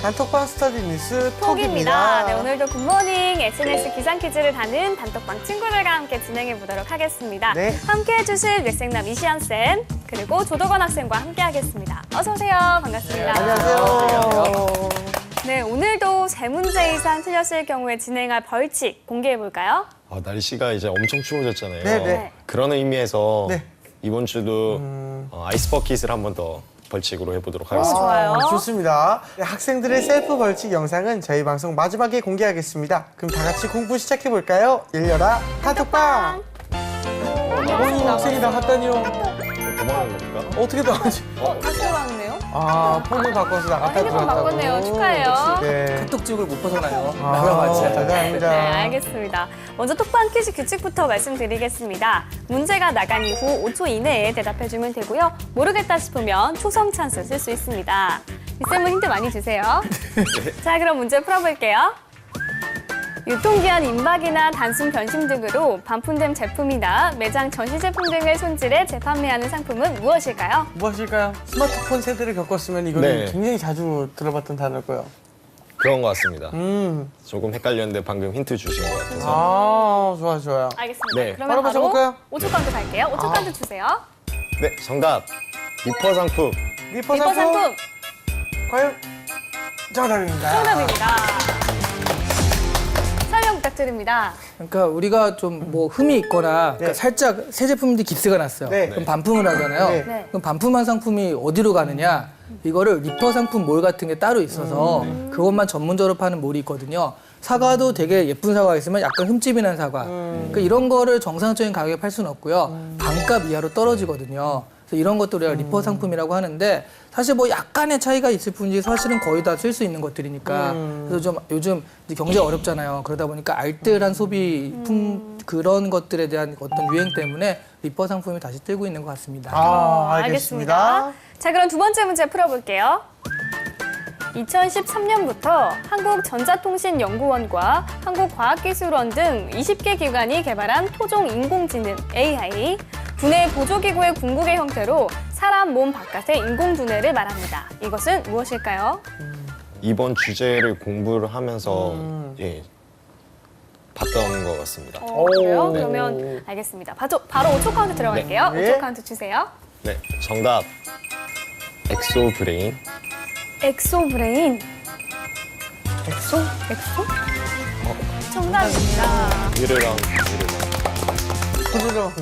단톡방 스터디 뉴스 톡입니다. 톡입니다. 네, 오늘도 굿모닝 SNS 기상 퀴즈를 다는 단톡방 친구들과 함께 진행해 보도록 하겠습니다. 네. 함께 해주실 뇌생남 이시연 쌤 그리고 조덕원 학생과 함께 하겠습니다. 어서 오세요. 반갑습니다. 안녕하세요. 네, 오늘도 3문제 이상 틀렸을 경우에 진행할 벌칙 공개해 볼까요? 날씨가 이제 엄청 추워졌잖아요. 네네. 그런 의미에서 네. 이번 주도 아이스 버킷을 한 번 더 벌칙으로 해보도록 하겠습니다. 좋아요. 좋습니다. 네, 학생들의 셀프 벌칙 영상은 저희 방송 마지막에 공개하겠습니다. 그럼 다 같이 공부 시작해 볼까요? 열려라 단톡방. 학생이 나갔다니요. 도망가는 겁니까? 어떻게 나가지? 다시 돌아왔네요. 폰을 바꿔서 나갔다 핸드폰 들어왔다고. 바꿨네요. 축하해요. 네. 카톡집을 못 벗어나요. 대단합니다. 네, 알겠습니다. 먼저 톡방 퀴즈 규칙부터 말씀드리겠습니다. 문제가 나간 이후 5초 이내에 대답해주면 되고요. 모르겠다 싶으면 초성 찬스 쓸 수 있습니다. 이쌤은 힌트 많이 주세요. 자, 그럼 문제 풀어볼게요. 유통기한 임박이나 단순 변심 등으로 반품된 제품이나 매장 전시 제품 등을 손질해 재판매하는 상품은 무엇일까요? 무엇일까요? 스마트폰 세대를 겪었으면 이거는 네. 굉장히 자주 들어봤던 단어일 거예요. 그런 것 같습니다. 조금 헷갈렸는데 방금 힌트 주신 것 같아서. 좋아요. 알겠습니다. 네. 그러면 바로 바로 맞춰볼까요? 5초 카운트 갈게요. 5초 카운트 주세요. 네, 정답. 리퍼 상품. 리퍼 리퍼 상품. 상품 과연 정답입니다. 정답입니다. 설명 부탁드립니다. 그러니까 우리가 좀 뭐 흠이 있거나 그러니까 네. 살짝 새 제품인데 깁스가 났어요. 네. 그럼 반품을 하잖아요. 네. 네. 그럼 반품한 상품이 어디로 가느냐? 이거를 리퍼 상품 몰 같은 게 따로 있어서 그것만 전문적으로 파는 몰이 있거든요. 사과도 되게 예쁜 사과가 있으면 약간 흠집이 난 사과. 그러니까 이런 거를 정상적인 가격에 팔 수는 없고요. 반값 이하로 떨어지거든요. 그래서 이런 것도 우리가 리퍼 상품이라고 하는데 사실 뭐 약간의 차이가 있을 뿐이지 사실은 거의 다 쓸 수 있는 것들이니까 그래서 좀 요즘 이제 경제가 어렵잖아요. 그러다 보니까 알뜰한 소비품 그런 것들에 대한 어떤 유행 때문에 리퍼 상품이 다시 뜨고 있는 것 같습니다. 알겠습니다. 자, 그럼 두 번째 문제 풀어볼게요. 2013년부터 한국전자통신연구원과 한국과학기술원 등 20개 기관이 개발한 토종 인공지능 AI, 두뇌 보조기구의 궁극의 형태로 사람 몸 바깥의 인공두뇌를 말합니다. 이것은 무엇일까요? 이번 주제를 공부를 하면서 봤던 것 같습니다. 그래요? 그러면 알겠습니다. 바로 5초 카운트 들어갈게요. 네. 5초 카운트 주세요. 네, 정답. 엑소브레인. 엑소브레인. 엑소? 정답입니다. 으르렁. 부드러운.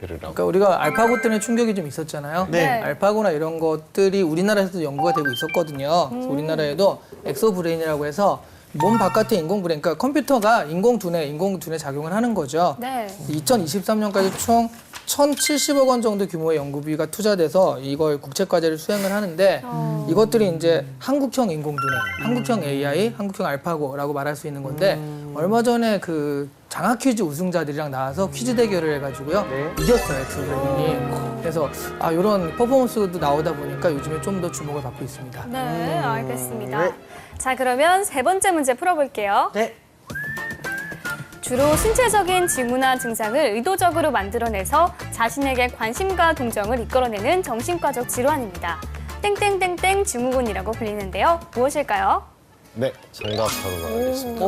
그러니까 우리가 알파고 때문에 충격이 좀 있었잖아요. 네. 알파고나 이런 것들이 우리나라에서도 연구가 되고 있었거든요. 그래서 우리나라에도 엑소브레인이라고 해서 몸 바깥의 인공브레인, 그러니까 컴퓨터가 인공두뇌 작용을 하는 거죠. 네. 2023년까지 총 1,070억 원 정도 규모의 연구비가 투자돼서 이걸 국책과제를 수행을 하는데 이것들이 이제 한국형 인공두뇌, 한국형 AI, 한국형 알파고라고 말할 수 있는 건데 얼마 전에 그 장학 퀴즈 우승자들이랑 나와서 퀴즈 대결을 해가지고요. 이겼어요, 엑소브레인이. 그래서 이런 퍼포먼스도 나오다 보니까 요즘에 좀 더 주목을 받고 있습니다. 네, 알겠습니다. 자, 그러면 세 번째 문제 풀어볼게요. 네. 주로 신체적인 징후나 증상을 의도적으로 만들어내서 자신에게 관심과 동정을 이끌어내는 정신과적 질환입니다. 땡땡땡땡 증후군이라고 불리는데요. 무엇일까요? 네, 정답 바로 말하겠습니다.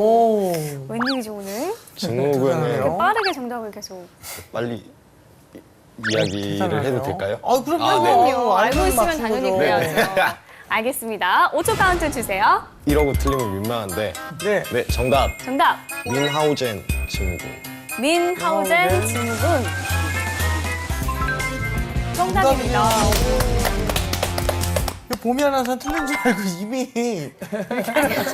웬일이죠, 오늘? 증후군은 빠르게 정답을 계속. 빨리 이야기를 해도 될까요? 그럼요. 알고 있으면 당연히 거죠. 그래야죠. 알겠습니다. 5초 카운트 주세요. 이러고 틀리면 민망한데. 네. 네, 정답. 정답. 민하우젠 증후군. 민하우젠 증후군. 정답입니다. 봄이 하나서 틀린 줄 알고 이미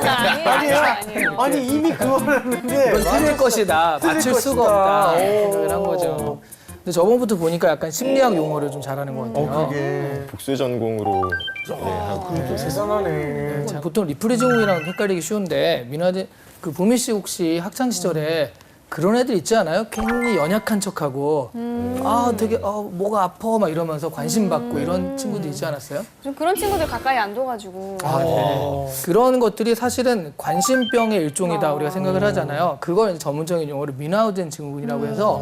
아니에요. 아니 이미 그걸 했는데 틀릴 것이다. 틀릴 맞출 수가 것이다. 없다. 생각을 한 거죠. 근데 저번부터 보니까 약간 심리학 용어를 좀 잘하는 것 같아요. 그게 복수 전공으로 하고 대단하네. 자, 보통 리플리 증후군이랑 헷갈리기 쉬운데 그 보미 씨 혹시 학창 시절에 그런 애들 있지 않아요? 괜히 연약한 척하고 되게 뭐가 아파 막 이러면서 관심 받고 이런 친구들 있지 않았어요? 좀 그런 친구들 가까이 안 둬가지고. 그런 것들이 사실은 관심병의 일종이다 우리가 생각을 하잖아요. 그걸 이제 전문적인 용어로 민하우젠 증후군이라고 해서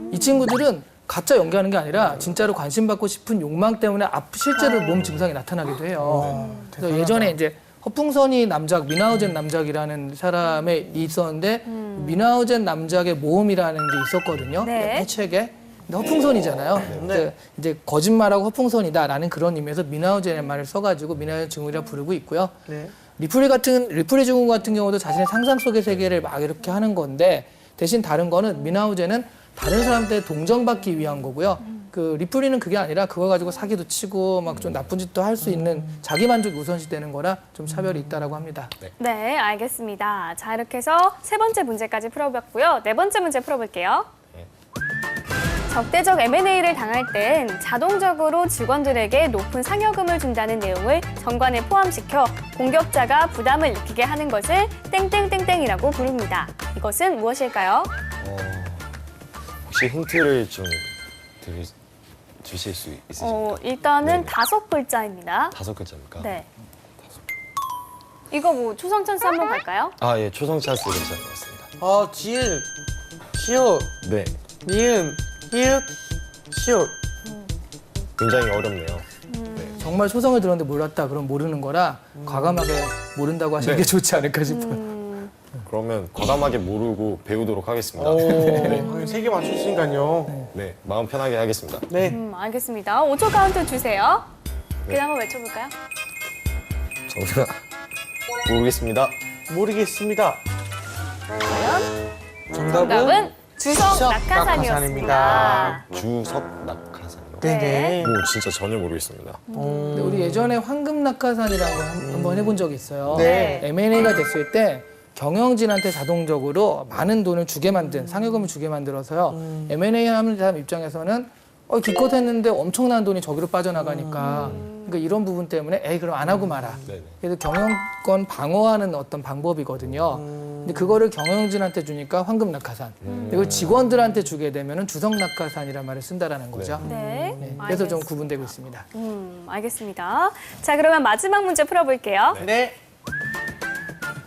이 친구들은 가짜 연기하는 게 아니라 진짜로 관심 받고 싶은 욕망 때문에 실제로 몸 증상이 나타나기도 해요. 그래서 예전에 이제 허풍선이 남작, 미나우젠 남작이라는 사람이 있었는데 미나우젠 남작의 모험이라는 게 있었거든요. 네. 책에. 근데 허풍선이잖아요. 근데 이제 거짓말하고 허풍선이다라는 그런 의미에서 미나우젠의 말을 써가지고 미나우젠 증후이라 부르고 있고요. 네. 리플리 증후 같은 경우도 자신의 상상 속의 세계를 막 이렇게 하는 건데 대신 다른 거는 미나우젠은 다른 사람한테 동정받기 위한 거고요. 그 리플리는 그게 아니라 그거 가지고 사기도 치고 막 좀 나쁜 짓도 할 수 있는 자기 만족이 우선시 되는 거라 좀 차별이 있다라고 합니다. 네, 알겠습니다. 자, 이렇게 해서 세 번째 문제까지 풀어봤고요. 네 번째 문제 풀어볼게요. 적대적 M&A를 당할 땐 자동적으로 직원들에게 높은 상여금을 준다는 내용을 정관에 포함시켜 공격자가 부담을 느끼게 하는 것을 땡땡땡땡이라고 부릅니다. 이것은 무엇일까요? 혹시 힌트를 좀 주실 수 있으십니까? 일단은 네. 5글자입니다. 5글자입니까? 네. 이거 뭐 초성 찬스 한번 갈까요? 아, 예, 초성 찬스 괜찮은 것 같습니다. 지읒, 시옷, 네, 미음, 히읗, 시옷. 굉장히 어렵네요. 정말 초성을 들었는데 몰랐다 그럼 모르는 거라 과감하게 모른다고 하시는 네. 게 좋지 않을까 싶어요. 그러면 과감하게 모르고 배우도록 하겠습니다. 오, 3개 맞추시니까요. 네, 마음 편하게 하겠습니다. 네. 알겠습니다. 5초 카운트 주세요. 그냥 한번 외쳐볼까요? 모르겠습니다. 모르겠습니다. 과연 정답은? 정답은 주석 주석 낙하산이었습니다. 주석 낙하산이요? 네네. 오, 진짜 전혀 모르겠습니다. 근데 우리 예전에 황금 낙하산이라는 걸 한번 해본 적이 있어요. 네. M&A가 됐을 때 경영진한테 자동적으로 많은 돈을 주게 만든 상여금을 주게 만들어서요. M&A 하는 사람 입장에서는 기껏 했는데 엄청난 돈이 저기로 빠져나가니까 그러니까 이런 부분 때문에 에이 그럼 안 하고 마라. 네네. 그래서 경영권 방어하는 어떤 방법이거든요. 근데 그거를 경영진한테 주니까 황금 낙하산. 이걸 직원들한테 주게 되면은 주석 낙하산이라는 말을 쓴다라는 거죠. 네. 네, 그래서 좀 구분되고 있습니다. 알겠습니다. 자, 그러면 마지막 문제 풀어볼게요. 네.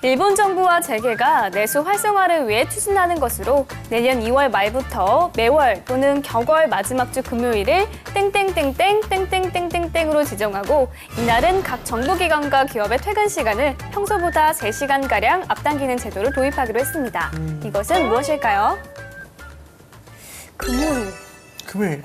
일본 정부와 재계가 내수 활성화를 위해 추진하는 것으로 내년 2월 말부터 매월 또는 격월 마지막 주 금요일을 땡땡땡땡 땡땡땡땡땡으로 지정하고 이날은 각 정부기관과 기업의 퇴근 시간을 평소보다 3시간가량 앞당기는 제도를 도입하기로 했습니다. 이것은 무엇일까요? 금요일. 금요일.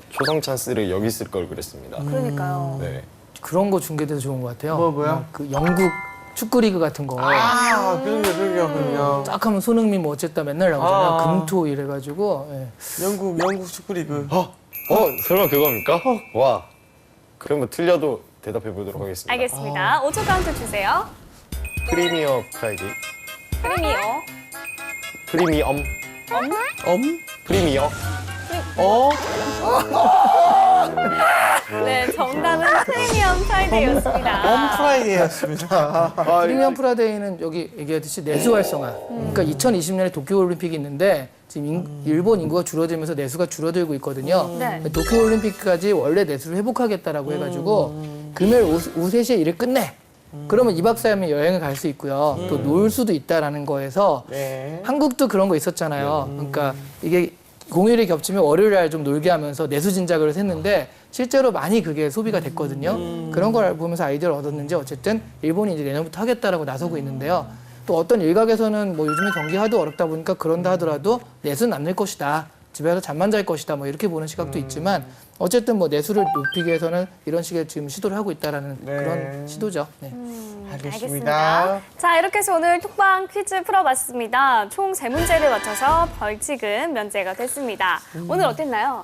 초성 찬스를 여기 쓸 걸 그랬습니다. 그러니까요. 네. 그런 거 중계돼서 좋은 것 같아요. 뭐요? 그 영국 축구 리그 같은 거. 그럼요. 딱 하면 손흥민 뭐 어쨌다 맨날 나오잖아요. 아. 금토 이래가지고. 예. 영국 축구리그. 설마 그겁니까? 와, 그러면 틀려도 대답해 보도록 하겠습니다. 알겠습니다. 5초 카운트 주세요. 프리미어 프라이데이? 프리미어. 프리미어? 네, 정답은 프리미엄 프라이데이였습니다. 프라이데이였습니다. 프리미엄 프라데이는 여기 얘기했듯이 내수 활성화. 그러니까 2020년에 도쿄 올림픽이 있는데 지금 일본 인구가 줄어들면서 내수가 줄어들고 있거든요. 네. 도쿄 올림픽까지 원래 내수를 회복하겠다라고 해가지고 금요일 오후 3시에 일을 끝내. 그러면 2박 4일이면 여행을 갈 수 있고요. 또 놀 수도 있다라는 거에서 네. 한국도 그런 거 있었잖아요. 그러니까 이게 공휴일이 겹치면 월요일 날 좀 놀게 하면서 내수 진작을 했는데 실제로 많이 그게 소비가 됐거든요. 그런 걸 보면서 아이디어를 얻었는지 어쨌든 일본이 이제 내년부터 하겠다라고 나서고 있는데요. 또 어떤 일각에서는 뭐 요즘에 경기 하도 어렵다 보니까 그런다 하더라도 내수는 안 낼 것이다. 집에서 잠만 잘 것이다. 뭐 이렇게 보는 시각도 있지만 어쨌든 뭐 내수를 높이기 위해서는 이런 식의 지금 시도를 하고 있다라는 네. 그런 시도죠. 네. 알겠습니다. 자, 이렇게 해서 오늘 톡방 퀴즈 풀어봤습니다. 총 3문제를 맞춰서 벌칙은 면제가 됐습니다. 오늘 어땠나요?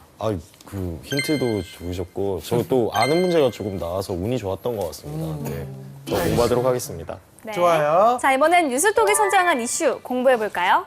그 힌트도 좋으셨고 저 또 아는 문제가 조금 나와서 운이 좋았던 것 같습니다. 네. 더 공부하도록 하겠습니다. 네. 좋아요. 자, 이번엔 뉴스톡이 선정한 이슈 공부해볼까요?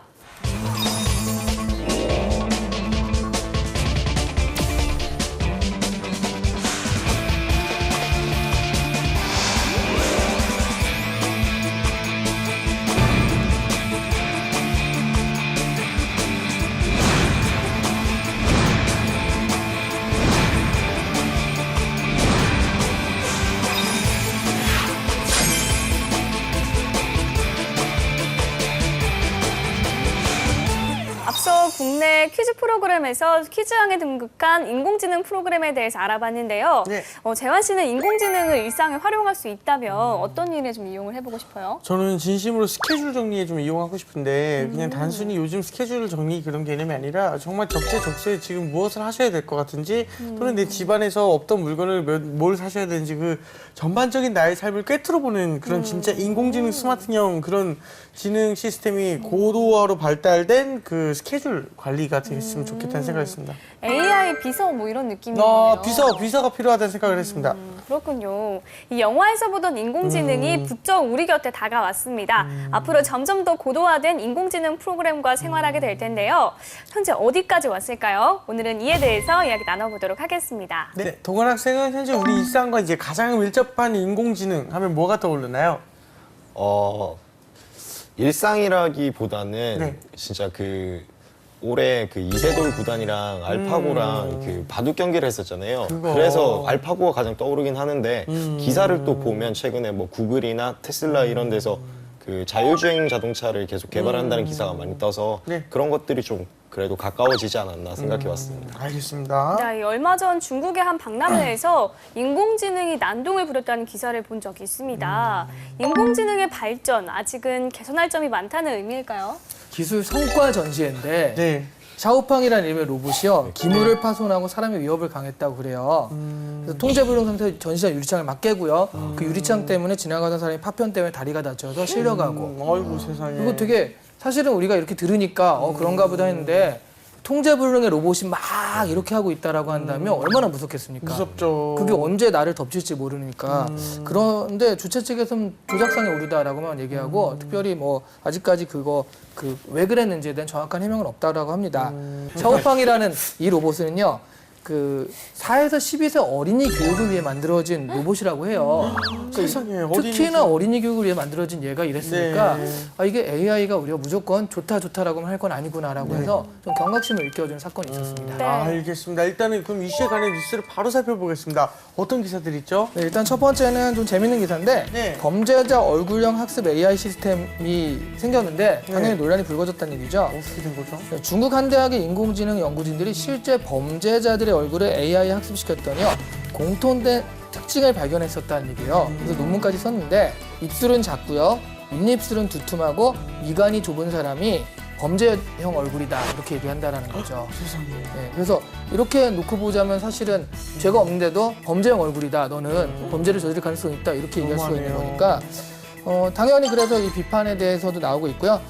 국내 퀴즈 프로그램에서 퀴즈왕에 등극한 인공지능 프로그램에 대해서 알아봤는데요. 네. 재환 씨는 인공지능을 일상에 활용할 수 있다면 어떤 일에 좀 이용을 해보고 싶어요? 저는 진심으로 스케줄 정리에 좀 이용하고 싶은데 그냥 단순히 요즘 스케줄 정리 그런 개념이 아니라 정말 적재적소에 지금 무엇을 하셔야 될 것 같은지 또는 내 집안에서 없던 물건을 뭘 사셔야 되는지 그 전반적인 나의 삶을 꿰뚫어보는 그런 진짜 인공지능 스마트형 그런 지능 시스템이 고도화로 발달된 그 스케줄 관리가 됐으면 좋겠다는 생각을 했습니다. AI 비서 뭐 이런 느낌이네요. 비서가 필요하다는 생각을 했습니다. 그렇군요. 이 영화에서 보던 인공지능이 부쩍 우리 곁에 다가왔습니다. 앞으로 점점 더 고도화된 인공지능 프로그램과 생활하게 될 텐데요. 현재 어디까지 왔을까요? 오늘은 이에 대해서 이야기 나눠보도록 하겠습니다. 네, 동원 학생은 현재 우리 일상과 이제 가장 밀접한 인공지능 하면 뭐가 떠오르나요? 일상이라기보다는 네. 진짜 올해 이세돌 구단이랑 알파고랑 바둑 경기를 했었잖아요. 그거. 그래서 알파고가 가장 떠오르긴 하는데 기사를 또 보면 최근에 뭐 구글이나 테슬라 이런 데서 자율주행 자동차를 계속 개발한다는 기사가 많이 떠서 네. 그런 것들이 좀 그래도 가까워지지 않았나 생각해봤습니다. 알겠습니다. 네, 얼마 전 중국의 한 박람회에서 인공지능이 난동을 부렸다는 기사를 본 적이 있습니다. 인공지능의 발전, 아직은 개선할 점이 많다는 의미일까요? 기술 성과 전시회인데 네. 샤오팡이라는 이름의 로봇이요 기물을 파손하고 사람의 위협을 강했다고 그래요. 그래서 통제불능 상태 전시장 유리창을 막 깨고요. 그 유리창 때문에 지나가던 사람이 파편 때문에 다리가 다쳐서 실려가고. 아이고 세상에. 이거 되게 사실은 우리가 이렇게 들으니까 그런가 보다 했는데 통제불능의 로봇이 막 이렇게 하고 있다라고 한다면 얼마나 무섭겠습니까? 무섭죠. 그게 언제 나를 덮칠지 모르니까. 그런데 주최 측에서는 조작상에 오르다라고만 얘기하고 특별히 뭐 아직까지 왜 그랬는지에 대한 정확한 해명은 없다라고 합니다. 샤오팡이라는 이 로봇은요. 4에서 12세 어린이 교육을 위해 만들어진 로봇이라고 해요. 세상에, 특히나 어린이 교육을 위해 만들어진 얘가 이랬으니까 네. 이게 AI가 우리가 무조건 좋다라고만 할 건 아니구나라고 해서 좀 경각심을 일깨워주는 사건이 있었습니다. 네. 알겠습니다. 일단은 그럼 이슈에 관한 뉴스를 바로 살펴보겠습니다. 어떤 기사들 있죠? 네, 일단 첫 번째는 좀 재밌는 기사인데 네. 범죄자 얼굴형 학습 AI 시스템이 생겼는데 당연히 논란이 불거졌다는 얘기죠. 어떻게 된 거죠? 네, 중국 한 대학의 인공지능 연구진들이 실제 범죄자들의 얼굴을 AI 학습시켰더니요 공통된 특징을 발견했었다는 얘기예요. 그래서 논문까지 썼는데 입술은 작고요, 윗입술은 두툼하고 미간이 좁은 사람이 범죄형 얼굴이다 이렇게 얘기한다라는 거죠. 세상에. 네, 그래서 이렇게 놓고 보자면 사실은 죄가 없는데도 범죄형 얼굴이다. 너는 범죄를 저지를 가능성이 있다. 이렇게 얘기할 수가 있는 너무하네요. 거니까 당연히 그래서 이 비판에 대해서도 나오고 있고요.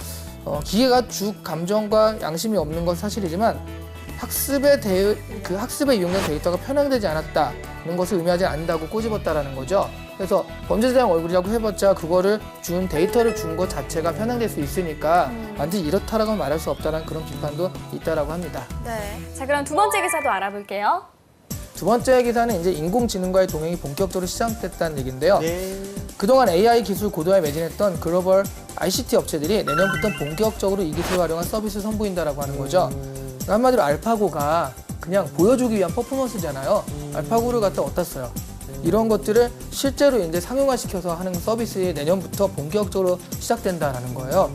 기계가 쭉 감정과 양심이 없는 건 사실이지만 학습에 이용된 데이터가 편향되지 않았다는 것을 의미하지 않는다고 꼬집었다라는 거죠. 그래서 범죄자형 얼굴이라고 해봤자 그거를 데이터를 준 것 자체가 편향될 수 있으니까 완전히 이렇다라고 말할 수 없다는 그런 비판도 있다라고 합니다. 네. 자, 그럼 두 번째 기사도 알아볼게요. 두 번째 기사는 이제 인공지능과의 동행이 본격적으로 시작됐다는 얘기인데요. 네. 그동안 AI 기술 고도화에 매진했던 글로벌 ICT 업체들이 내년부터 본격적으로 이 기술을 활용한 서비스를 선보인다라고 하는 거죠. 한마디로 알파고가 그냥 보여주기 위한 퍼포먼스잖아요. 알파고를 갖다 어디다 써요? 이런 것들을 실제로 이제 상용화시켜서 하는 서비스에 내년부터 본격적으로 시작된다라는 거예요.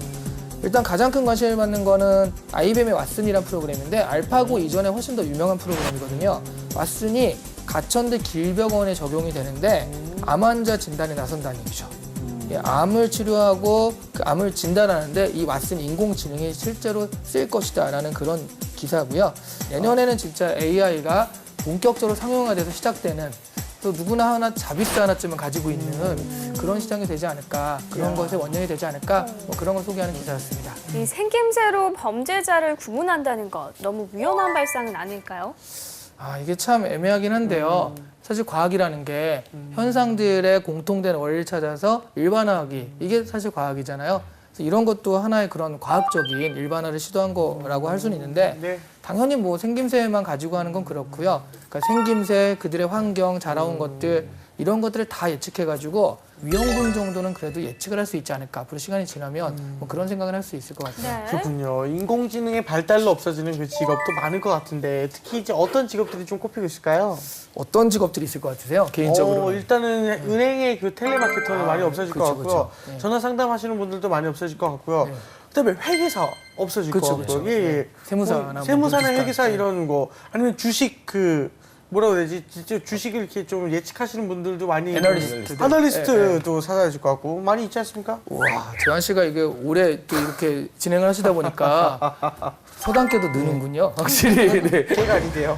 일단 가장 큰 관심을 받는 거는 IBM의 왓슨이라는 프로그램인데 알파고 이전에 훨씬 더 유명한 프로그램이거든요. 왓슨이 가천대 길병원에 적용이 되는데 암 환자 진단에 나선다는 얘기죠. 암을 치료하고 그 암을 진단하는데 이 왓슨 인공지능이 실제로 쓰일 것이다라는 그런 기사고요. 내년에는 진짜 AI가 본격적으로 상용화돼서 시작되는 또 누구나 하나 자비스 하나쯤은 가지고 있는 그런 시장이 되지 않을까, 그런 것의 원형이 되지 않을까, 뭐 그런 걸 소개하는 기사였습니다. 이 생김새로 범죄자를 구분한다는 것 너무 위험한 발상은 아닐까요? 이게 참 애매하긴 한데요. 사실 과학이라는 게 현상들의 공통된 원리를 찾아서 일반화하기, 이게 사실 과학이잖아요. 그래서 이런 것도 하나의 그런 과학적인 일반화를 시도한 거라고 할 수는 있는데 네. 당연히 뭐 생김새만 가지고 하는 건 그렇고요. 그러니까 생김새, 그들의 환경, 자라온 것들 이런 것들을 다 예측해가지고 위험군 정도는 그래도 예측을 할 수 있지 않을까. 앞으로 시간이 지나면 뭐 그런 생각을 할 수 있을 것 같아요. 네. 그렇군요. 인공지능의 발달로 없어지는 그 직업도 많을 것 같은데 특히 이제 어떤 직업들이 좀 꼽히고 있을까요? 어떤 직업들이 있을 것 같으세요? 개인적으로. 일단은 은행의 그 텔레마케터는 많이 없어질 것 그렇죠, 같고요. 그렇죠. 네. 전화 상담하시는 분들도 많이 없어질 것 같고요. 네. 그다음에 회계사 없어질 그쵸, 것 같고요. 그쵸. 예, 예. 세무사나 뭐 세무사나 비슷한. 회계사 이런 거 아니면 주식 뭐라고 해야 되지? 진짜 주식을 이렇게 좀 예측하시는 분들도 많이 애널리스트들. 아날리스트도 사라질 것 같고 많이 있지 않습니까? 와, 재환 씨가 이게 올해 또 이렇게 진행을 하시다 보니까 서당께도 느는군요. 확실히. 네. 제가 아닌데요.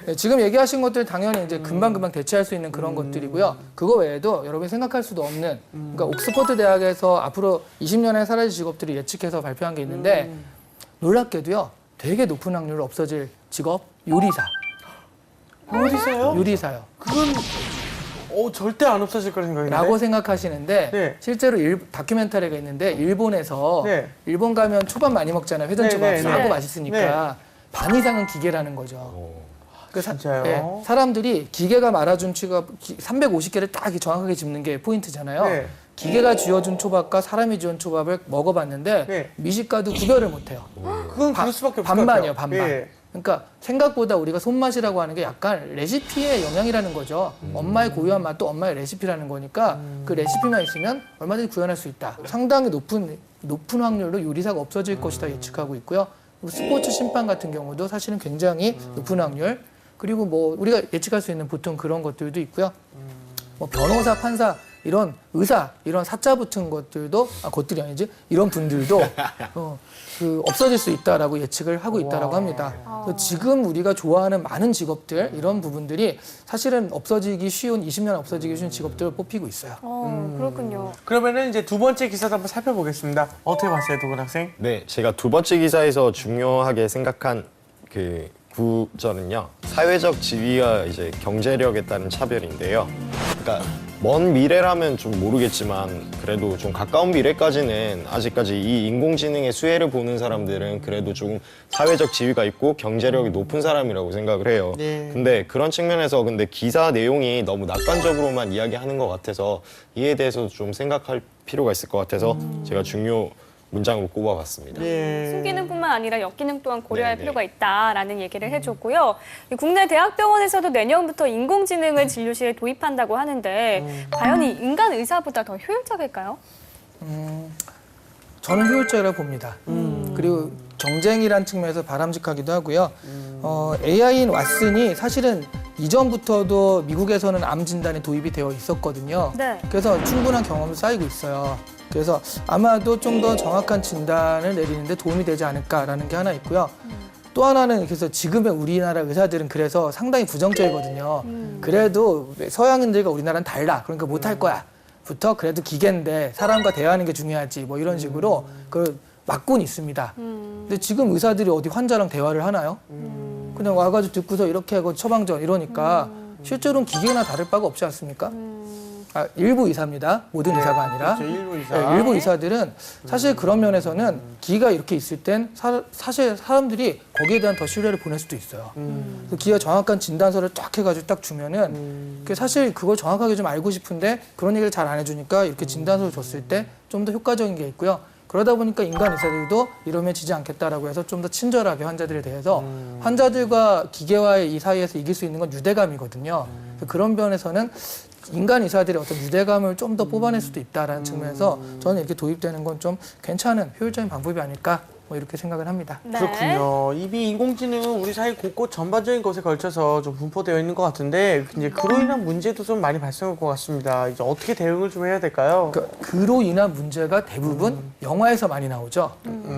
네, 지금 얘기하신 것들 당연히 이제 금방금방 대체할 수 있는 그런 것들이고요. 그거 외에도 여러분이 생각할 수도 없는, 그러니까 옥스퍼드 대학에서 앞으로 20년에 사라질 직업들을 예측해서 발표한 게 있는데 놀랍게도요, 되게 높은 확률로 없어질 직업 요리사. 어디서요? 요리사요. 그건 절대 안 없어질 거라 생각했는데. 라고 생각하시는데 네. 실제로 다큐멘터리가 있는데 일본에서 네. 일본 가면 초밥 많이 먹잖아요. 회전초밥 네, 네, 싸고 네. 맛있으니까 반 이상은 기계라는 거죠. 그 진짜요? 사람들이 기계가 말아준 초밥 350개를 딱 정확하게 집는 게 포인트잖아요. 네. 기계가 쥐어준 초밥과 사람이 쥐어준 초밥을 먹어봤는데 네. 미식가도 구별을 못해요. 그건 그럴 수밖에 없을 것 반반이요, 같아요. 반반. 예. 그러니까 생각보다 우리가 손맛이라고 하는 게 약간 레시피의 영향이라는 거죠. 엄마의 고유한 맛도 엄마의 레시피라는 거니까 그 레시피만 있으면 얼마든지 구현할 수 있다. 상당히 높은 확률로 요리사가 없어질 것이다 예측하고 있고요. 그리고 스포츠 심판 같은 경우도 사실은 굉장히 높은 확률. 그리고 뭐 우리가 예측할 수 있는 보통 그런 것들도 있고요. 뭐 변호사, 판사 이런 의사 이런 사자 붙은 것들도 것들이 아니지 이런 분들도 없어질 수 있다라고 예측을 하고 있다라고 합니다. 그래서 지금 우리가 좋아하는 많은 직업들 이런 부분들이 사실은 없어지기 쉬운 20년 없어지기 쉬운 직업들을 뽑히고 있어요. 그렇군요. 그러면은 이제 두 번째 기사도 한번 살펴보겠습니다. 어떻게 봤어요, 도근 학생? 네, 제가 두 번째 기사에서 중요하게 생각한 그 구절은요. 사회적 지위와 이제 경제력에 따른 차별인데요. 그러니까 먼 미래라면 좀 모르겠지만 그래도 좀 가까운 미래까지는 아직까지 이 인공지능의 수혜를 보는 사람들은 그래도 조금 사회적 지위가 있고 경제력이 높은 사람이라고 생각을 해요. 네. 근데 그런 측면에서 근데 기사 내용이 너무 낙관적으로만 이야기하는 것 같아서 이에 대해서 좀 생각할 필요가 있을 것 같아서 제가 중요 문장으로 꼽아봤습니다. 예. 순기능뿐만 아니라 역기능 또한 고려할 네, 필요가 있다라는 얘기를 해줬고요. 국내 대학병원에서도 내년부터 인공지능을 진료실에 도입한다고 하는데 과연 이 인간 의사보다 더 효율적일까요? 저는 효율적이라고 봅니다. 그리고 경쟁이란 측면에서 바람직하기도 하고요. AI인 왓슨이 사실은 이전부터도 미국에서는 암 진단에 도입이 되어 있었거든요. 네. 그래서 충분한 경험이 쌓이고 있어요. 그래서 아마도 좀 더 정확한 진단을 내리는데 도움이 되지 않을까라는 게 하나 있고요. 또 하나는 그래서 지금의 우리나라 의사들은 그래서 상당히 부정적이거든요. 그래도 서양인들과 우리나라는 달라. 그러니까 못할 거야. 부터 그래도 기계인데 사람과 대화하는 게 중요하지. 뭐 이런 식으로 그걸 막고는 있습니다. 근데 지금 의사들이 어디 환자랑 대화를 하나요? 그냥 와가지고 듣고서 이렇게 하고 처방전 이러니까 실제로는 기계나 다를 바가 없지 않습니까? 일부 의사입니다. 모든 의사가 아니라. 그렇죠, 일부 의사. 네, 일부 의사들은 사실 그런 면에서는 기계가 이렇게 있을 땐 사실 사람들이 거기에 대한 더 신뢰를 보낼 수도 있어요. 그 기계가 정확한 진단서를 딱 해가지고 딱 주면은 사실 그걸 정확하게 좀 알고 싶은데 그런 얘기를 잘 안 해주니까 이렇게 진단서를 줬을 때 좀 더 효과적인 게 있고요. 그러다 보니까 인간 의사들도 이러면 지지 않겠다라고 해서 좀 더 친절하게 환자들에 대해서 환자들과 기계와의 이 사이에서 이길 수 있는 건 유대감이거든요. 그런 면에서는 인간 의사들의 어떤 유대감을 좀 더 뽑아낼 수도 있다라는 측면에서 저는 이렇게 도입되는 건 좀 괜찮은 효율적인 방법이 아닐까 뭐 이렇게 생각을 합니다. 네. 그렇군요. 이미 인공지능은 우리 사회 곳곳 전반적인 것에 걸쳐서 좀 분포되어 있는 것 같은데 이제 그로 인한 문제도 좀 많이 발생할 것 같습니다. 이제 어떻게 대응을 좀 해야 될까요? 그로 인한 문제가 대부분 영화에서 많이 나오죠.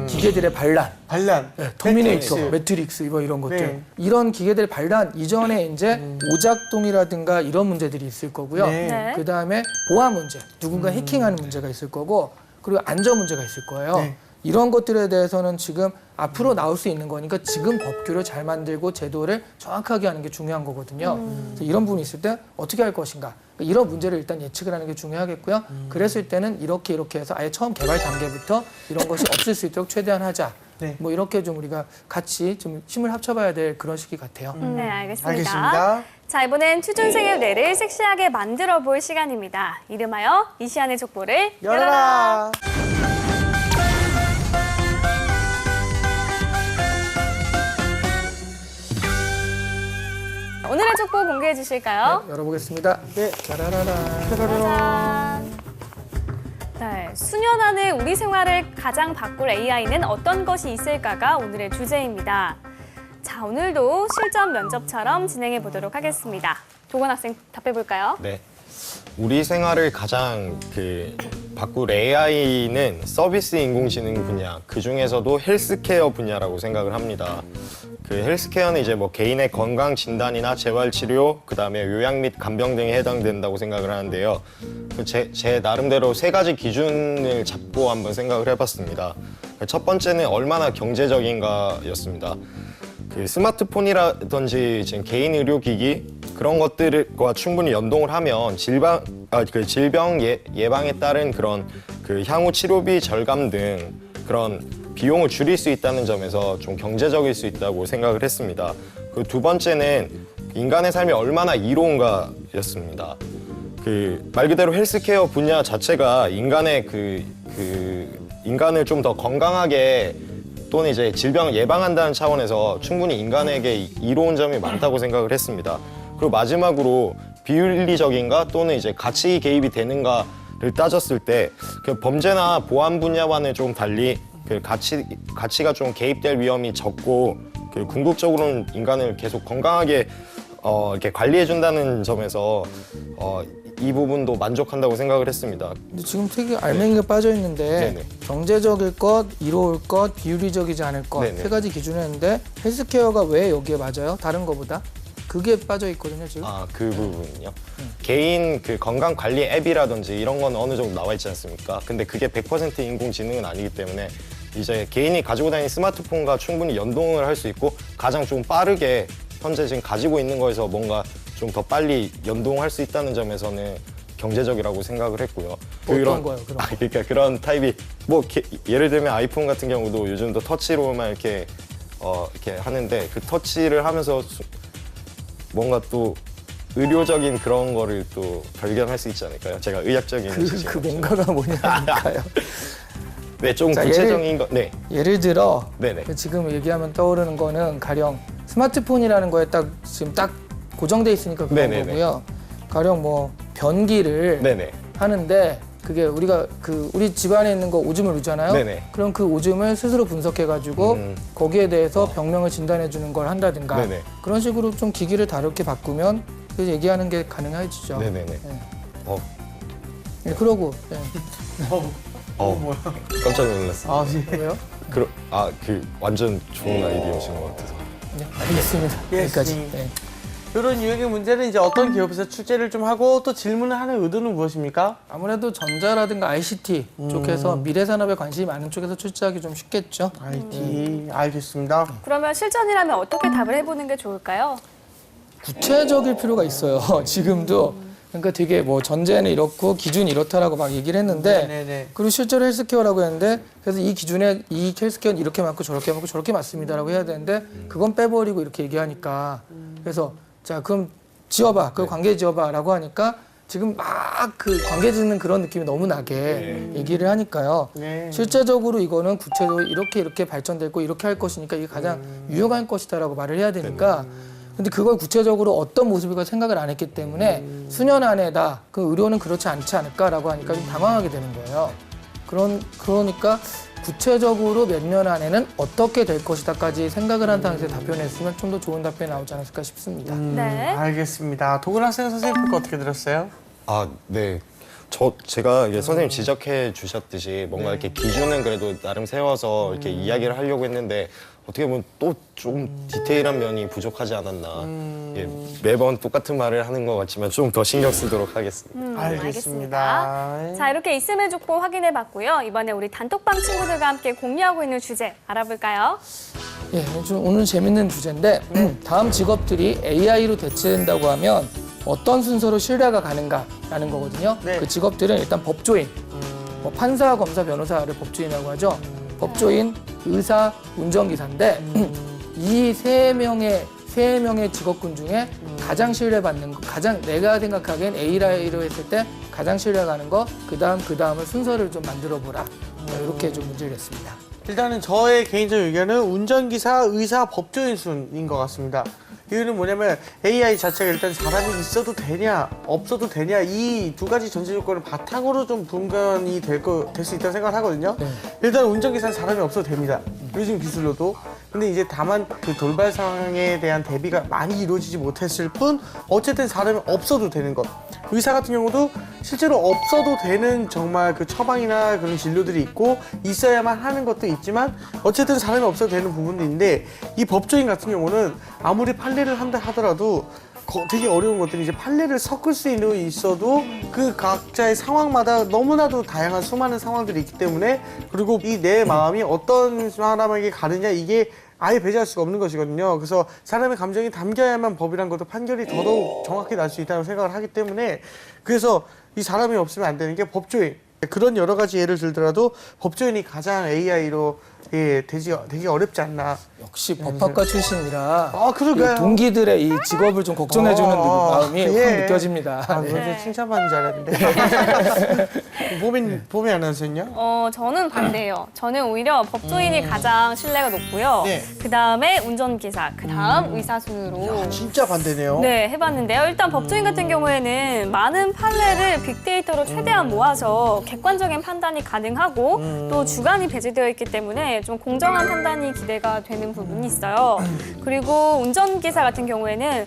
기계들의 반란. 반란, 네, 터미네이터, 매트릭스. 매트릭스 뭐 이런 것들. 네. 이런 기계들의 반란 이전에 이제 오작동이라든가 이런 문제들이 있을 거고요. 네. 네. 그 다음에 보안 문제, 누군가 해킹하는 문제가 있을 거고, 그리고 안전 문제가 있을 거예요. 네. 이런 것들에 대해서는 지금 앞으로 나올 수 있는 거니까 지금 법규를 잘 만들고 제도를 정확하게 하는 게 중요한 거거든요. 그래서 이런 부분이 있을 때 어떻게 할 것인가. 그러니까 이런 문제를 일단 예측을 하는 게 중요하겠고요. 그랬을 때는 이렇게 해서 아예 처음 개발 단계부터 이런 것이 없을 수 있도록 최대한 하자. 네. 뭐 이렇게 좀 우리가 같이 좀 힘을 합쳐봐야 될 그런 시기 같아요. 네, 알겠습니다. 알겠습니다. 자, 이번엔 취준생의 뇌를 섹시하게 만들어 볼 시간입니다. 이름하여 이시안의 족보를 열어라. 열어라. 오늘의 족보 공개해 주실까요? 열어보겠습니다. 네. 짜라라라. 짜잔. 네, 수년 안에 우리 생활을 가장 바꿀 AI는 어떤 것이 있을까가 오늘의 주제입니다. 자, 오늘도 실전 면접처럼 진행해 보도록 하겠습니다. 도건 학생 답해 볼까요? 네. 우리 생활을 가장 바꿀 AI는 서비스 인공지능 분야, 그 중에서도 헬스케어 분야라고 생각을 합니다. 그 헬스케어는 이제 뭐 개인의 건강 진단이나 재활 치료, 그다음에 요양 및 간병 등에 해당된다고 생각을 하는데요. 제 나름대로 세 가지 기준을 잡고 한번 생각을 해봤습니다. 첫 번째는 얼마나 경제적인가였습니다. 그 스마트폰이라든지 지금 개인 의료기기 그런 것들과 충분히 연동을 하면 질병 예방에 따른 그런 그 향후 치료비 절감 등 그런 비용을 줄일 수 있다는 점에서 좀 경제적일 수 있다고 생각을 했습니다. 그 두 번째는 인간의 삶이 얼마나 이로운가였습니다. 그 말 그대로 헬스케어 분야 자체가 인간의 인간을 좀 더 건강하게 또는 이제 질병을 예방한다는 차원에서 충분히 인간에게 이로운 점이 많다고 생각을 했습니다. 그리고 마지막으로 비윤리적인가 또는 이제 가치 개입이 되는가를 따졌을 때 그 범죄나 보안 분야와는 좀 달리 그 가치가 좀 개입될 위험이 적고 그 궁극적으로는 인간을 계속 건강하게 이렇게 관리해준다는 점에서 이 부분도 만족한다고 생각을 했습니다. 근데 지금 되게 알맹이가 빠져 있는데 네네. 경제적일 것, 이로울 것, 비윤리적이지 않을 것 네네. 세 가지 기준을 했는데 헬스케어가 왜 여기에 맞아요? 다른 거보다? 그게 빠져 있거든요, 지금. 그 부분은요. 개인 그 건강 관리 앱이라든지 이런 건 어느 정도 나와 있지 않습니까? 근데 그게 100% 인공지능은 아니기 때문에 이제 개인이 가지고 다니는 스마트폰과 충분히 연동을 할 수 있고 가장 좀 빠르게 현재 지금 가지고 있는 거에서 뭔가 좀 더 빨리 연동할 수 있다는 점에서는 경제적이라고 생각을 했고요. 어떤 거요, 그럼? 그러니까 그런 타입이 뭐 예를 들면 아이폰 같은 경우도 요즘도 터치로만 이렇게 하는데 그 터치를 하면서 뭔가 또 의료적인 그런 거를 또 발견할 수 있지 않을까요? 제가 의학적인 그 지식은 뭔가가 뭐냐니까요. 네, 좀 자, 구체적인 거. 네. 예를 들어 네네. 지금 얘기하면 떠오르는 거는 가령 스마트폰이라는 거에 지금 딱 고정돼 있으니까 그런 네네네. 거고요. 가령 뭐 변기를 네네. 하는데 그게 우리가 우리 집안에 있는 거 오줌을 누잖아요. 네네. 그럼 그 오줌을 스스로 분석해가지고 거기에 대해서 병명을 진단해주는 걸 한다든가 네네. 그런 식으로 좀 기기를 다르게 바꾸면 그 얘기하는 게 가능해지죠. 네네네. 네. 어, 네, 그러고 네. 뭐야? 깜짝 놀랐어요. 아, 예. 왜요? 완전 좋은 아이디어신 것 같아서. 네, 알겠습니다. 예, 여기까지. 선생님. 네. 이런 유형의 문제는 이제 어떤 기업에서 출제를 좀 하고 또 질문을 하는 의도는 무엇입니까? 아무래도 전자라든가 ICT 쪽에서 미래 산업에 관심이 많은 쪽에서 출제하기 좀 쉽겠죠. IT 알겠습니다. 그러면 실전이라면 어떻게 답을 해보는 게 좋을까요? 구체적일 필요가 있어요. 지금도. 그러니까 되게 뭐 전제는 이렇고 기준이 이렇다라고 막 얘기를 했는데 네네. 그리고 실제로 헬스케어라고 했는데 그래서 이 기준에 이 헬스케어는 이렇게 맞고 저렇게 맞습니다라고 해야 되는데 그건 빼버리고 이렇게 얘기하니까 그래서 자 그럼 지어봐 그 관계 지어봐라고 하니까 지금 막 그 관계 짓는 그런 느낌이 너무 나게 얘기를 하니까요. 네. 실제적으로 이거는 구체적으로 이렇게 발전되고 이렇게 할 것이니까 이게 가장 유효한 것이다라고 말을 해야 되니까 근데 그걸 구체적으로 어떤 모습일까 생각을 안 했기 때문에 수년 안에다 그 의료는 그렇지 않지 않을까라고 하니까 좀 당황하게 되는 거예요. 그러니까 구체적으로 몇 년 안에는 어떻게 될 것이다까지 생각을 한 상태에서 답변했으면 좀 더 좋은 답변이 나오지 않았을까 싶습니다. 네. 알겠습니다. 도근 학생 선생님 거 어떻게 들었어요? 네. 제가 이게 선생님 지적해 주셨듯이 뭔가 이렇게 기준은 그래도 나름 세워서 이렇게 이야기를 하려고 했는데 어떻게 보면 또 좀 디테일한 면이 부족하지 않았나. 예, 매번 똑같은 말을 하는 것 같지만 좀 더 신경 쓰도록 하겠습니다. 알겠습니다. 자, 이렇게 있음을 줬고 확인해봤고요. 이번에 우리 단톡방 친구들과 함께 공유하고 있는 주제 알아볼까요? 예, 좀 오늘 재밌는 주제인데 다음 직업들이 AI로 대체된다고 하면 어떤 순서로 신뢰가 가는가라는 거거든요. 네. 그 직업들은 일단 법조인, 뭐 판사, 검사, 변호사를 법조인이라고 하죠. 법조인, 의사, 운전기사인데 이 세 명의 직업군 중에 가장 신뢰받는 거, 가장 내가 생각하기엔 AI로 했을 때 가장 신뢰가는 거, 그 다음을 순서를 좀 만들어 보라. 이렇게 좀 문제를 냈습니다. 일단은 저의 개인적 의견은 운전기사, 의사, 법조인 순인 것 같습니다. 이유는 뭐냐면 AI 자체가 일단 사람이 있어도 되냐 없어도 되냐 이 두 가지 전제 조건을 바탕으로 좀 분간이 될 수 있다고 생각을 하거든요. 일단 운전기사는 사람이 없어도 됩니다. 요즘 기술로도. 근데 이제 다만 그 돌발 상황에 대한 대비가 많이 이루어지지 못했을 뿐 어쨌든 사람이 없어도 되는 것. 의사 같은 경우도 실제로 없어도 되는 정말 그 처방이나 그런 진료들이 있고 있어야만 하는 것도 있지만 어쨌든 사람이 없어도 되는 부분도 있는데 이 법조인 같은 경우는 아무리 판례를 한다 하더라도 되게 어려운 것들이 이제 판례를 섞을 수 있어도 그 각자의 상황마다 너무나도 다양한 수많은 상황들이 있기 때문에 그리고 이 내 마음이 어떤 사람에게 가느냐 이게 아예 배제할 수가 없는 것이거든요. 그래서 사람의 감정이 담겨야만 법이란 것도 판결이 더더욱 정확히 날 수 있다고 생각을 하기 때문에 그래서 이 사람이 없으면 안 되는 게 법조인. 그런 여러 가지 예를 들더라도 법조인이 가장 AI로 되게 어렵지 않나. 역시 법학과 출신이라 그러게요. 이 동기들의 이 직업을 좀 걱정해주는 마음이 확 느껴집니다. 아, 네. 먼저 칭찬받는 줄 알았는데. 보미 아나운서는요? 저는 반대예요. 저는 오히려 법조인이 가장 신뢰가 높고요. 네. 그 다음에 운전기사, 그 다음 의사 순으로. 진짜 반대네요. 네, 해봤는데요. 일단 법조인 같은 경우에는 많은 판례를 빅데이터로 최대한 모아서 객관적인 판단이 가능하고 또 주관이 배제되어 있기 때문에 좀 공정한 판단이 기대가 되는 부분이 있어요. 그리고 운전기사 같은 경우에는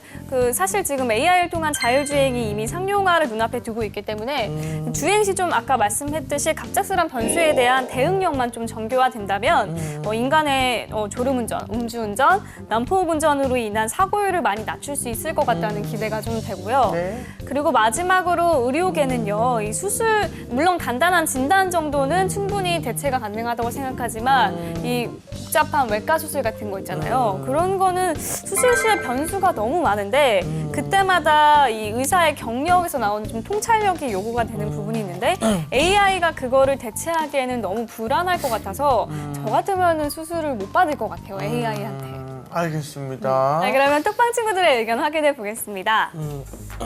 사실 지금 AI를 통한 자율주행이 이미 상용화를 눈앞에 두고 있기 때문에 주행 시 좀 아까 말씀했듯이 갑작스런 변수에 대한 대응력만 좀 정교화된다면 인간의 졸음운전, 음주운전, 난폭운전으로 인한 사고율을 많이 낮출 수 있을 것 같다는 기대가 좀 되고요. 네. 그리고 마지막으로 의료계는요, 이 수술, 물론 간단한 진단 정도는 충분히 대체가 가능하다고 생각하지만 이 복잡한 외과 수술 같은 거 있잖아요. 그런 거는 수술 시에 변수가 너무 많은데 그때마다 이 의사의 경력에서 나오는 좀 통찰력이 요구가 되는 부분이 있는데 AI가 그거를 대체하기에는 너무 불안할 것 같아서 저 같으면은 수술을 못 받을 것 같아요, AI한테. 알겠습니다. 네, 그러면 톡방 친구들의 의견 확인해 보겠습니다.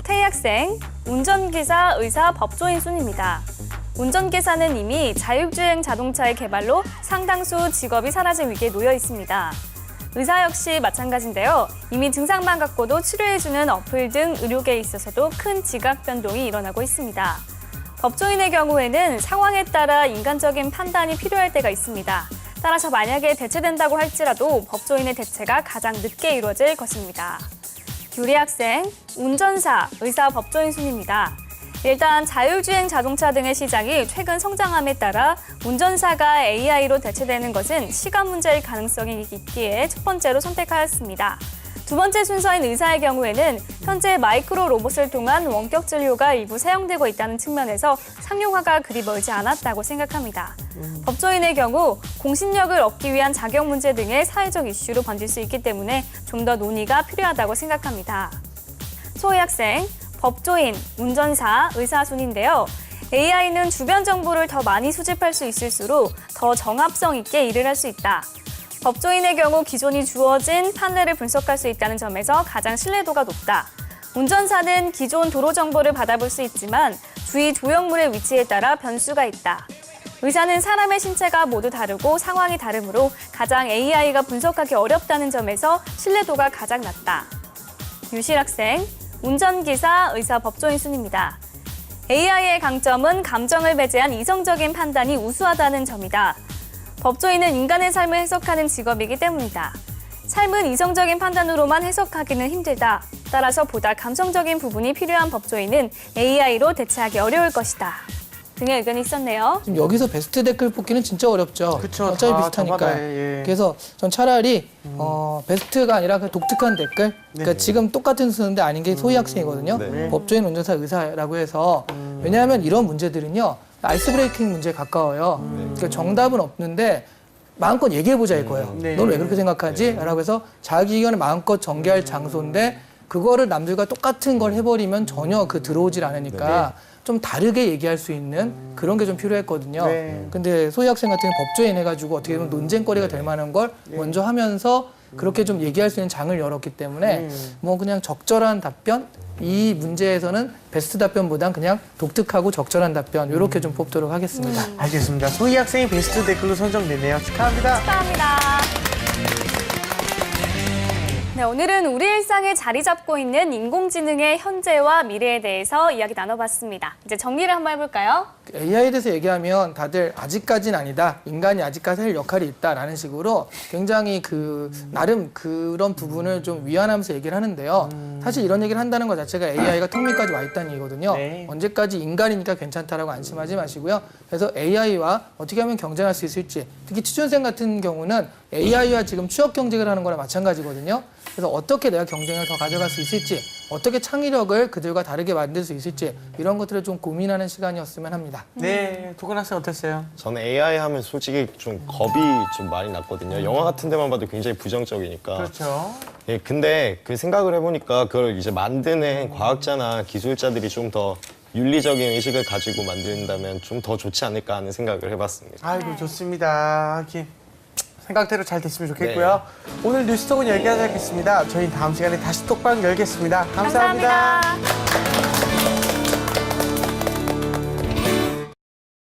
태희 학생, 운전기사, 의사, 법조인 순입니다. 운전기사는 이미 자율주행 자동차의 개발로 상당수 직업이 사라질 위기에 놓여 있습니다. 의사 역시 마찬가지인데요. 이미 증상만 갖고도 치료해주는 어플 등 의료계에 있어서도 큰 지각 변동이 일어나고 있습니다. 법조인의 경우에는 상황에 따라 인간적인 판단이 필요할 때가 있습니다. 따라서 만약에 대체된다고 할지라도 법조인의 대체가 가장 늦게 이루어질 것입니다. 유리 학생, 운전사, 의사, 법조인 순입니다. 일단 자율주행 자동차 등의 시장이 최근 성장함에 따라 운전사가 AI로 대체되는 것은 시간 문제일 가능성이 있기에 첫 번째로 선택하였습니다. 두 번째 순서인 의사의 경우에는 현재 마이크로 로봇을 통한 원격 진료가 일부 사용되고 있다는 측면에서 상용화가 그리 멀지 않았다고 생각합니다. 법조인의 경우 공신력을 얻기 위한 자격 문제 등의 사회적 이슈로 번질 수 있기 때문에 좀 더 논의가 필요하다고 생각합니다. 소희 학생, 법조인, 운전사, 의사 순인데요. AI는 주변 정보를 더 많이 수집할 수 있을수록 더 정합성 있게 일을 할 수 있다. 법조인의 경우 기존이 주어진 판례를 분석할 수 있다는 점에서 가장 신뢰도가 높다. 운전사는 기존 도로 정보를 받아볼 수 있지만 주위 조형물의 위치에 따라 변수가 있다. 의사는 사람의 신체가 모두 다르고 상황이 다르므로 가장 AI가 분석하기 어렵다는 점에서 신뢰도가 가장 낮다. 유실 학생, 운전기사, 의사, 법조인 순입니다. AI의 강점은 감정을 배제한 이성적인 판단이 우수하다는 점이다. 법조인은 인간의 삶을 해석하는 직업이기 때문이다. 삶은 이성적인 판단으로만 해석하기는 힘들다. 따라서 보다 감성적인 부분이 필요한 법조인은 AI로 대체하기 어려울 것이다. 등의 의견이 있었네요. 지금 여기서 베스트 댓글 뽑기는 진짜 어렵죠. 그쵸, 어차피 다 비슷하니까. 저마다, 예. 그래서 전 차라리 베스트가 아니라 그 독특한 댓글. 그러니까 지금 똑같은 수는데 아닌 게 소희 학생이거든요. 네. 법조인, 운전사, 의사라고 해서 왜냐하면 이런 문제들은요 아이스 브레이킹 문제에 가까워요. 그러니까 정답은 없는데 마음껏 얘기해보자 이거예요. 네. 넌 왜 그렇게 생각하지? 라고 해서 자기 의견을 마음껏 전개할 장소인데 그거를 남들과 똑같은 걸 해버리면 전혀 들어오질 않으니까 좀 다르게 얘기할 수 있는 그런 게 좀 필요했거든요. 네. 근데 소희 학생 같은 경우 법조인 해가지고 어떻게 보면 논쟁거리가 될 만한 걸 먼저 하면서 그렇게 좀 얘기할 수 있는 장을 열었기 때문에 뭐 그냥 적절한 답변? 이 문제에서는 베스트 답변보단 그냥 독특하고 적절한 답변 이렇게 좀 뽑도록 하겠습니다. 알겠습니다. 소희 학생이 베스트 댓글로 선정됐네요. 축하합니다. 축하합니다. 네, 오늘은 우리 일상에 자리 잡고 있는 인공지능의 현재와 미래에 대해서 이야기 나눠봤습니다. 이제 정리를 한번 해볼까요? AI에 대해서 얘기하면 다들 아직까지는 아니다. 인간이 아직까지 할 역할이 있다라는 식으로 굉장히 나름 그런 부분을 좀 위안하면서 얘기를 하는데요. 사실 이런 얘기를 한다는 것 자체가 AI가 턱밑까지 와 있다는 얘기거든요. 네. 언제까지 인간이니까 괜찮다라고 안심하지 마시고요. 그래서 AI와 어떻게 하면 경쟁할 수 있을지, 특히 취준생 같은 경우는 AI와 지금 취업 경쟁을 하는 거랑 마찬가지거든요. 그래서 어떻게 내가 경쟁을 더 가져갈 수 있을지, 어떻게 창의력을 그들과 다르게 만들 수 있을지 이런 것들을 좀 고민하는 시간이었으면 합니다. 네, 도건 학생 어땠어요? 저는 AI 하면 솔직히 좀 겁이 좀 많이 났거든요. 영화 같은 데만 봐도 굉장히 부정적이니까. 그렇죠. 예, 근데 그 생각을 해보니까 그걸 이제 만드는 과학자나 기술자들이 좀 더 윤리적인 의식을 가지고 만든다면 좀 더 좋지 않을까 하는 생각을 해봤습니다. 아이고, 좋습니다. 이렇게 생각대로 잘 됐으면 좋겠고요. 오늘 뉴스톡은 여기까지 하겠습니다. 저희는 다음 시간에 다시 톡방 열겠습니다. 감사합니다. 감사합니다.